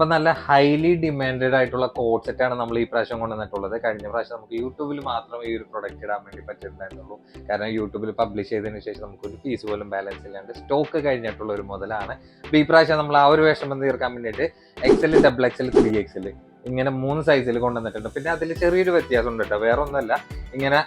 ഇപ്പൊ നല്ല highly demanded ആയിട്ടുള്ള കോഡ് സെറ്റ് ആണ് നമ്മൾ ഈ പ്രാവശ്യം കൊണ്ടുവന്നിട്ടുള്ളത്. കഴിഞ്ഞ പ്രാവശ്യം നമുക്ക് യൂട്യൂബിൽ മാത്രം ഈ ഒരു പ്രൊഡക്റ്റ് ഇടാൻ വേണ്ടി പറ്റിയിട്ടുണ്ടായിരുന്നുള്ളൂ. കാരണം യൂട്യൂബിൽ പബ്ലിഷ് ചെയ്തതിനു ശേഷം നമുക്ക് ഒരു പീസ് പോലും ബാലൻസ് ഇല്ലാണ്ട് സ്റ്റോക്ക് കഴിഞ്ഞിട്ടുള്ള ഒരു മുതലാണ്. അപ്പൊ ഈ പ്രാവശ്യം നമ്മൾ ആ ഒരു വിഷമം തീർക്കാൻ വേണ്ടിയിട്ട് XL, XXL, 3XL ഇങ്ങനെ 3 സൈസിൽ കൊണ്ടുവന്നിട്ടുണ്ട്. പിന്നെ അതിൽ ചെറിയൊരു വ്യത്യാസം ഉണ്ട് കേട്ടോ, വേറെ ഒന്നുമല്ല. ഇങ്ങനെ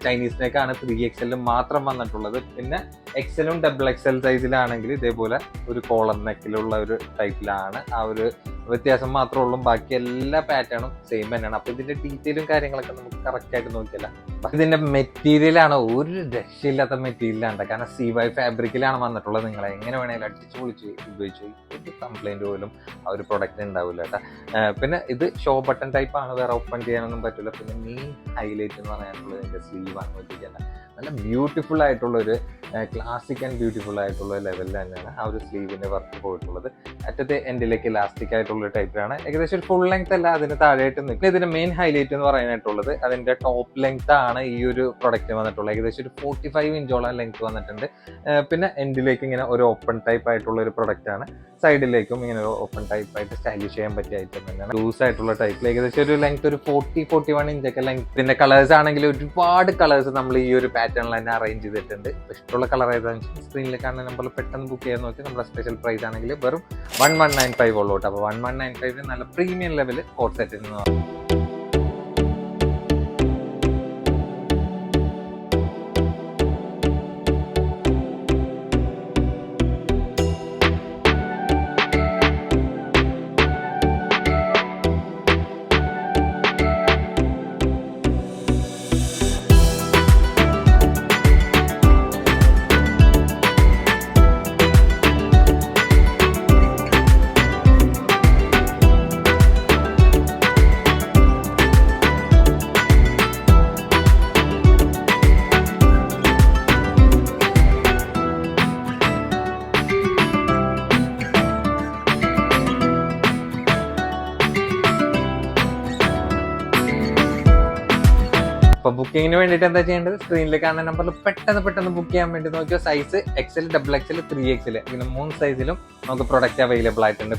ചൈനീസ് നെക്കാണ് 3XL മാത്രം വന്നിട്ടുള്ളത്. പിന്നെ XL-ഉം XXL സൈസിലാണെങ്കിൽ ഇതേപോലെ ഒരു കോളർ നെക്കിലുള്ള ഒരു ടൈപ്പിലാണ്. ആ ഒരു വ്യത്യാസം മാത്രമേ ഉള്ളൂ. ബാക്കി എല്ലാ പാറ്റേണും സെയിം തന്നെയാണ്. അപ്പൊ ഇതിന്റെ ഡീറ്റെയിലും കാര്യങ്ങളൊക്കെ നമുക്ക് കറക്റ്റ് ആയിട്ട് നോക്കിയല്ല. ഇതിന്റെ മെറ്റീരിയലാണ് ഒരു രക്ഷയില്ലാത്ത മെറ്റീരിയലാണ്. കാരണം CY ഫാബ്രിക്കിലാണ് വന്നിട്ടുള്ളത്. നിങ്ങളെ എങ്ങനെ വേണേലും അടിച്ചു പൊളിച്ച് ഉപയോഗിച്ചു ഒരു കംപ്ലൈന്റ് പോലും ആ ഒരു പ്രൊഡക്റ്റ് ഉണ്ടാവില്ല കേട്ടോ. പിന്നെ ഇത് ഷോ ബട്ടൺ ടൈപ്പ് ആണ്, വേറെ ഓപ്പൺ ചെയ്യാനൊന്നും പറ്റില്ല. പിന്നെ മെയിൻ ഹൈലൈറ്റ് എന്ന് പറയാനുള്ളത് ഇതിന്റെ സ്ലീവാണ്. നോക്കിക്കുന്നത് നല്ല ബ്യൂട്ടിഫുൾ ആയിട്ടുള്ള ഒരു ക്ലാസിക് ആൻഡ് ബ്യൂട്ടിഫുൾ ആയിട്ടുള്ള ലെവലിൽ തന്നെയാണ് ആ ഒരു സ്ലീവിന്റെ വർക്ക് പോയിട്ടുള്ളത്. അറ്റത്തെ എൻഡിലേക്ക് ഇലാസ്റ്റിക് ആയിട്ടുള്ള ടൈപ്പിലാണ്. ഏകദേശം ഒരു ഫുൾ ലെങ്ത് അല്ല, അതിന് താഴെയായിട്ട് നിൽക്കും. ഇതിന്റെ മെയിൻ ഹൈലൈറ്റ് എന്ന് പറയാനായിട്ടുള്ളത് അതിന്റെ ടോപ്പ് ലെങ്ത് ആണ് ഈ ഒരു പ്രൊഡക്റ്റ് വന്നിട്ടുള്ളത്. ഏകദേശം ഒരു 45 ഇഞ്ചോളം ലെങ്ത് വന്നിട്ടുണ്ട്. പിന്നെ എൻഡിലേക്ക് ഇങ്ങനെ ഒരു ഓപ്പൺ ടൈപ്പ് ആയിട്ടുള്ള ഒരു പ്രൊഡക്റ്റ് ആണ്. സൈഡിലേക്കും ഇങ്ങനെ ഒരു ഓപ്പൺ ടൈപ്പ് ആയിട്ട് സ്റ്റൈലിഷ് ചെയ്യാൻ പറ്റിയ ഐറ്റം തന്നെയാണ്. ലൂസ് ആയിട്ടുള്ള ടൈപ്പിൽ ഏകദേശം ഒരു ലെങ്ത് ഒരു 40-41 ഇഞ്ചൊക്കെ ലെങ്ത്. ഇതിന്റെ കളേഴ്സ് ആണെങ്കിൽ ഒരുപാട് കളേഴ്സ് നമ്മൾ ഈ ഒരു പാറ്റേണിൽ തന്നെ അറേഞ്ച് ചെയ്തിട്ടുണ്ട്. ഇഷ്ടമുള്ള കളർ ഏതാണെന്ന് വെച്ചാൽ സ്ക്രീനിൽ കാണുന്ന നമ്പറിൽ പെട്ടെന്ന് ബുക്ക് ചെയ്യാൻ നോക്കി. നമ്മുടെ സ്പെഷ്യൽ പ്രൈസ് ആണെങ്കിൽ വെറും 1195 ഉള്ളൂ. അപ്പോൾ 1195 നല്ല പ്രീമിയം ലെവൽ കോട്ട് സെറ്റ് എന്ന് പറഞ്ഞു. അപ്പൊ ബുക്കിങ്ങിന് വേണ്ടിയിട്ട് എന്താ ചെയ്യേണ്ടത്? സ്ക്രീനിൽ കാണുന്ന നമ്പറിൽ പെട്ടെന്ന് ബുക്ക് ചെയ്യാൻ വേണ്ടി നോക്കിയോ. സൈസ് XL, XXL, 3XL ഇങ്ങനെ 3 സൈസിലും നമുക്ക് പ്രൊഡക്റ്റ് അവൈലബിൾ ആയിട്ടുണ്ട്.